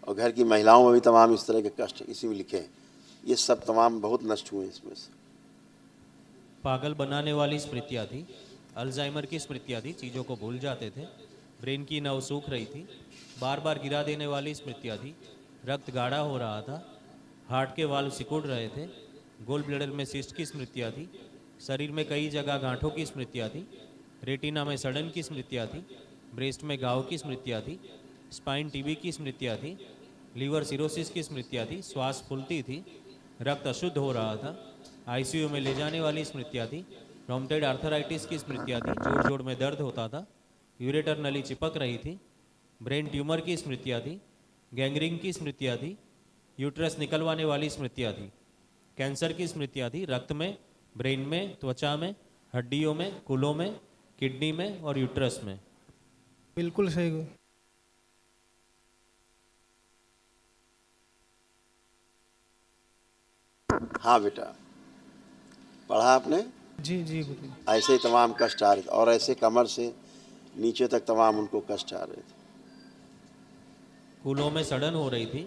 और घर की महिलाओं में भी तमाम इस तरह के कष्ट इसी में लिखे हैं। ये सब तमाम बहुत नष्ट हुए इसमें से। पागल बनाने वाली स्मृतियाँ थी, अल्जाइमर की स्मृतियाँ थी, चीज़ों को भूल जाते थे, ब्रेन की नस सूख रही थी, बार बार गिरा देने वाली स्मृतियाँ थी, रक्त गाढ़ा हो रहा था, हार्ट के वाल्व सिकुड़ रहे थे, गोल ब्लैडर में सिस्ट की स्मृतियाँ थी, शरीर में कई जगह गांठों की स्मृतियाँ थी, रेटिना में सड़न की स्मृतियाँ थी, ब्रेस्ट में घाव की स्मृतियाँ थी, स्पाइन टीबी की स्मृतियाँ थी, लीवर सिरोसिस की स्मृतियाँ थी, श्वास फूलती थी, रक्त अशुद्ध हो रहा था, आईसीयू में ले जाने वाली स्मृतियाँ थी, रोमटेड आर्थराइटिस की स्मृतियाँ थी, जोड़ जोड़ में दर्द होता था, यूरेटर नली चिपक रही थी, ब्रेन ट्यूमर की स्मृतियाँ थी, गैंग्रीन की स्मृतियाँ थी, यूट्रस निकलवाने वाली स्मृतियाँ थी, कैंसर की स्मृतियाँ थी, रक्त में, ब्रेन में, त्वचा में, हड्डियों में, कूलों में, किडनी में और यूट्रस में। बिल्कुल सही। हाँ बेटा, पढ़ा आपने? जी जी गुरुदेव। ऐसे ही तमाम कष्ट आ रहे थे और ऐसे कमर से नीचे तक तमाम उनको कष्ट आ रहे थे। कूलों में सड़न हो रही थी,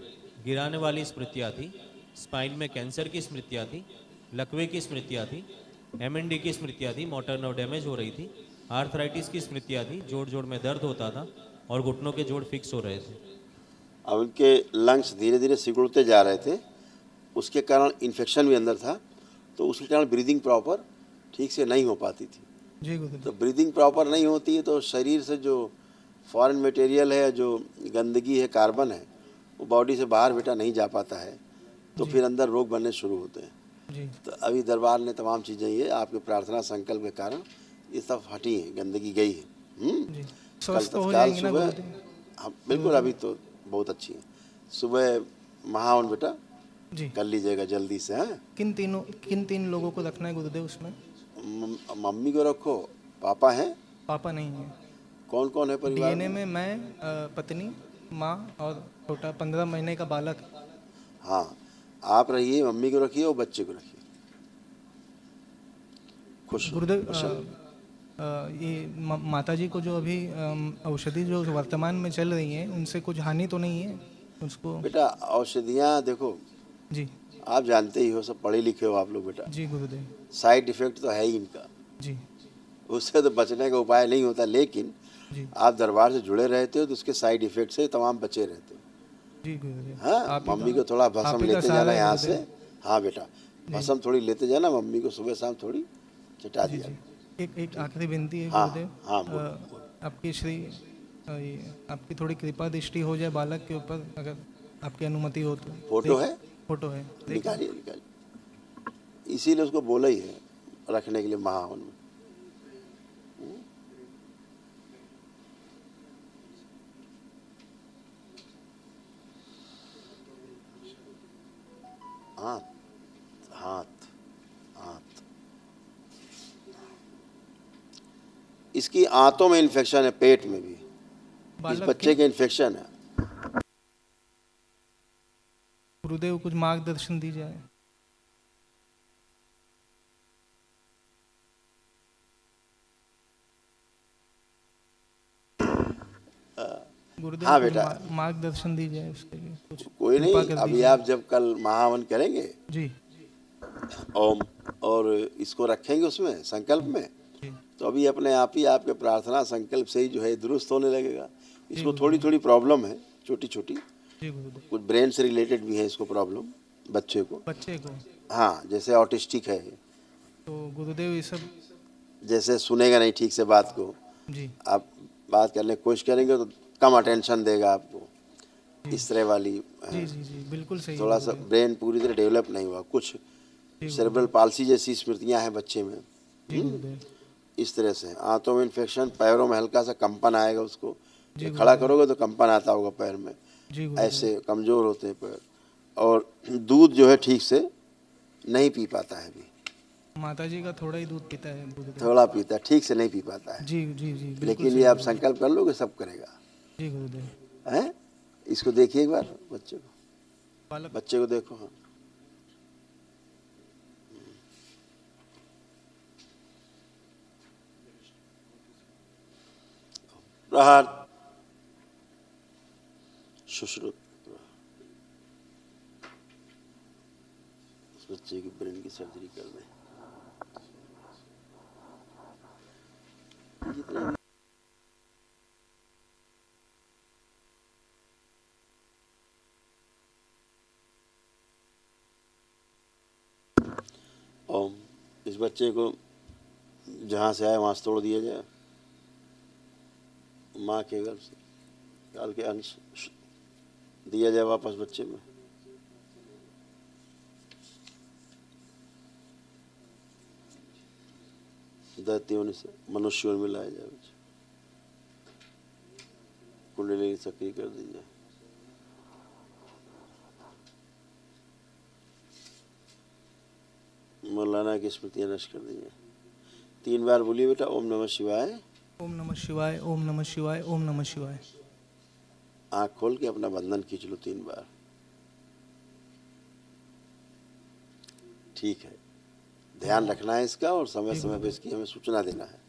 गिराने वाली स्मृतियाँ थी, स्पाइन में कैंसर की स्मृतियाँ थी, लकवे की स्मृतियाँ थी, एमएनडी की स्मृतियाँ थी, मोटर नर्व डैमेज हो रही थी, आर्थराइटिस की स्मृतियाँ थी, जोड़ जोड़ में दर्द होता था और घुटनों के जोड़ फिक्स हो रहे थे। अब उनके लंग्स धीरे धीरे सिकुड़ते जा रहे थे, उसके कारण इन्फेक्शन भी अंदर था, तो उसके कारण ब्रीदिंग प्रॉपर ठीक से नहीं हो पाती थी। जी गुरुदेव। तो ब्रीदिंग प्रॉपर नहीं होती है तो शरीर से जो फॉरेन मटेरियल है, जो गंदगी है, कार्बन है, वो बॉडी से बाहर बेटा नहीं जा पाता है, तो फिर अंदर रोग बनने शुरू होते हैं। जी तो अभी दरबार ने तमाम चीज़ें ये आपके प्रार्थना संकल्प के कारण ये सब हटी हैं, गंदगी गई है। जी। कल स्वस्थ हो तत्काल जाएंगे ना सुबह, गुरुदेव? हाँ बिल्कुल, अभी तो बहुत अच्छी है। सुबह महावन बेटा जी। कर लीजिएगा जल्दी से। हाँ, किन तीन लोगों को रखना है गुरुदेव उसमें? मम्मी को रखो, पापा हैं, पापा नहीं है। कौन कौन है परिवार डीएनए में? में मैं, पत्नी, माँ और छोटा 15 महीने का बालक। हाँ, आप रहिए, मम्मी को रखिए और बच्चे को रखिए। खुश रहो, गुरुदेव, प्रसन्न। ये माता जी को जो अभी औषधि जो वर्तमान में चल रही है उनसे कुछ हानि तो नहीं है उसको? बेटा औषधियाँ देखो, जी आप जानते ही हो, सब पढ़े लिखे हो आप लोग बेटा, जी गुरुदेव। साइड इफेक्ट तो है ही इनका, जी उससे तो बचने का उपाय नहीं होता। लेकिन जी आप दरबार से जुड़े रहते हो तो उसके साइड इफेक्ट से तमाम बचे रहते हो। जी गुरुदेव। हाँ, आप ही मम्मी का को थोड़ा भस्म आप ही का लेते सहारा जाना है यहाँ से। गुरुदेव। हाँ बेटा, जी भस्म थोड़ी लेते जाना, मम्मी को सुबह शाम थोड़ी चटा जी दिया। जी। एक आखिरी विनती है हाँ गुरुदेव। हाँ, बोलो बोलो। आपकी आपकी थोड़ी कृपा दृष्टि हो जाए बालक के ऊपर, अगर आपकी अनुमति हो तो। फोटो देख, है? फोटो है, देखिए। निकालिए निकालिए, इसीलिए उसको बोला ही है रखने के लिए महावन में। हाथ हाथ हाथ, इसकी आंतों में इन्फेक्शन है, पेट में भी इस बालक बच्चे के के इन्फेक्शन है। गुरुदेव कुछ मार्गदर्शन दी जाए। गुरुदेव हाँ कुछ बेटा, मार्गदर्शन दी जाए उसके लिए, कुछ कोई कृपा नहीं, कर अभी दीजिए। आप जब कल महावन करेंगे जी ओम और इसको रखेंगे उसमें संकल्प में, जी तो अभी अपने आप ही आपके प्रार्थना संकल्प से ही जो है दुरुस्त होने लगेगा। जी इसको थोड़ी गुरुदेव। थोड़ी प्रॉब्लम है, छोटी छोटी, जी गुरुदेव। कुछ ब्रेन से रिलेटेड भी है इसको प्रॉब्लम, बच्चे को। बच्चे को हाँ, जैसे ऑटिस्टिक है, तो गुरुदेव ये सब। जैसे सुनेगा नहीं ठीक से बात को, जी आप बात करने की कोशिश करेंगे तो कम अटेंशन देगा आपको, जी इस तरह वाली जी जी जी बिल्कुल सही है थोड़ा सा गुरुदेव। ब्रेन पूरी तरह डेवलप नहीं हुआ, कुछ जी सेरेब्रल गुरुदेव। पाल्सी जैसी स्मृतियाँ हैं बच्चे में। जी गुरुदेव। इस तरह से आंतों में इन्फेक्शन, पैरों में हल्का सा कंपन आएगा उसको, जी ये खड़ा गुरुदेव। करोगे तो कंपन आता होगा पैर में, जी गुरुदेव। ऐसे कमज़ोर होते हैं पैर। और दूध जो है ठीक से नहीं पी पाता है अभी, माता जी का थोड़ा ही दूध पीता है गुरुदेव। थोड़ा पीता है, ठीक से नहीं पी पाता है। जी जी जी बिल्कुल लेकिन ये सही आप गुरुदेव। संकल्प कर लोगे सब करेगा। जी गुरुदेव। हैं, इसको देखिए एक बार, बच्चे को, बालक। बच्चे को देखो। हाँ, प्रहार सुश्रुत। बच्चे की ब्रेन की सर्जरी कर दें। जितने भी ओम, इस बच्चे को जहाँ से आए वहाँ से तोड़ दिया जाए, माँ के गर्भ से काल के अंश दिया जाए वापस बच्चे में। दैत्यों से मनुष्यों में लाया जाए, बच्चे कुंडली सक्रिय कर दी जाए। मौलाना की स्मृतियाँ नष्ट कर दी जाए। 3 बार बोलिए बेटा, ओम नमः शिवाय। ओम नमः शिवाय, ओम नमः शिवाय, ओम नमः शिवाय। आँख खोल के अपना बंधन खींच लो 3 बार। ठीक है, ध्यान रखना है इसका और समय समय पे इसकी हमें सूचना देना है।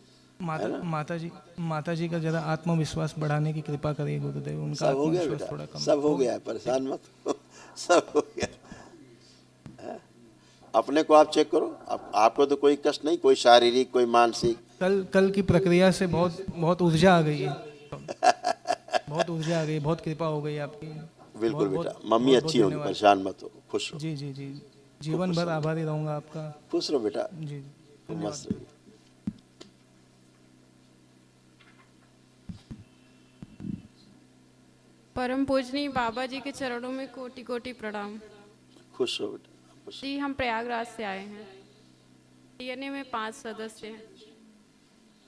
माता जी का जरा आत्मविश्वास बढ़ाने की कृपा करिए गुरुदेव। उनका सब हो गया आत्मविश्वास थोड़ा बेटा, कम सब हो गया, परेशान मत हो, सब हो गया। है? अपने को आप चेक करो, आपको तो कोई कष्ट नहीं, कोई शारीरिक कोई मानसिक। कल की प्रक्रिया से बहुत ऊर्जा आ गई है। बहुत ऊर्जा आ गई, बहुत कृपा हो गई आपकी। बिल्कुल बहुत- बेटा, बहुत- मम्मी बहुत- अच्छी बहुत होगी, धन्यवाद। परेशान मत हो, खुश रहो। जी जी जी, जीवन भर आभारी रहूंगा आपका। खुश रहो बेटा, जी मस्त धन्यवाद। रहिए। परम पूजनीय बाबा जी के चरणों में कोटि कोटि प्रणाम। खुश रहो बेटा, खुश जी हम प्रयागराज से आए हैं। डीएनए में 5 सदस्य हैं,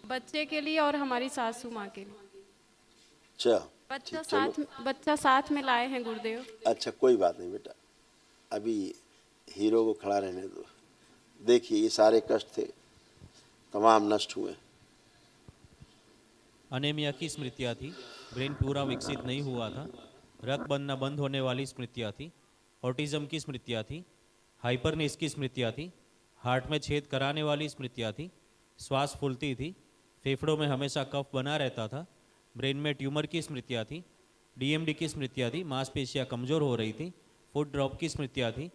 बच्चे के लिए और हमारी सासू माँ के लिए। अच्छा बच्चा साथ में लाए हैं गुरुदेव। अच्छा, कोई बात नहीं बेटा, अभी हीरो को खड़ा रहने दो। देखिए ये सारे कष्ट थे, तमाम नष्ट हुए। अनेमिया की स्मृतियाँ थी, ब्रेन पूरा विकसित नहीं हुआ था, रक्त बनना बंद होने वाली स्मृतियाँ थी, ऑटिज्म की स्मृतियाँ थी, हाइपरनेस की स्मृतियाँ थी, हार्ट में छेद कराने वाली स्मृतियाँ थी, श्वास फूलती थी, फेफड़ों में हमेशा कफ बना रहता था, ब्रेन में ट्यूमर की स्मृतियाँ थी, डीएमडी की स्मृतियाँ थी, मांसपेशियाँ कमज़ोर हो रही थी, फुट ड्रॉप की स्मृतियाँ थी,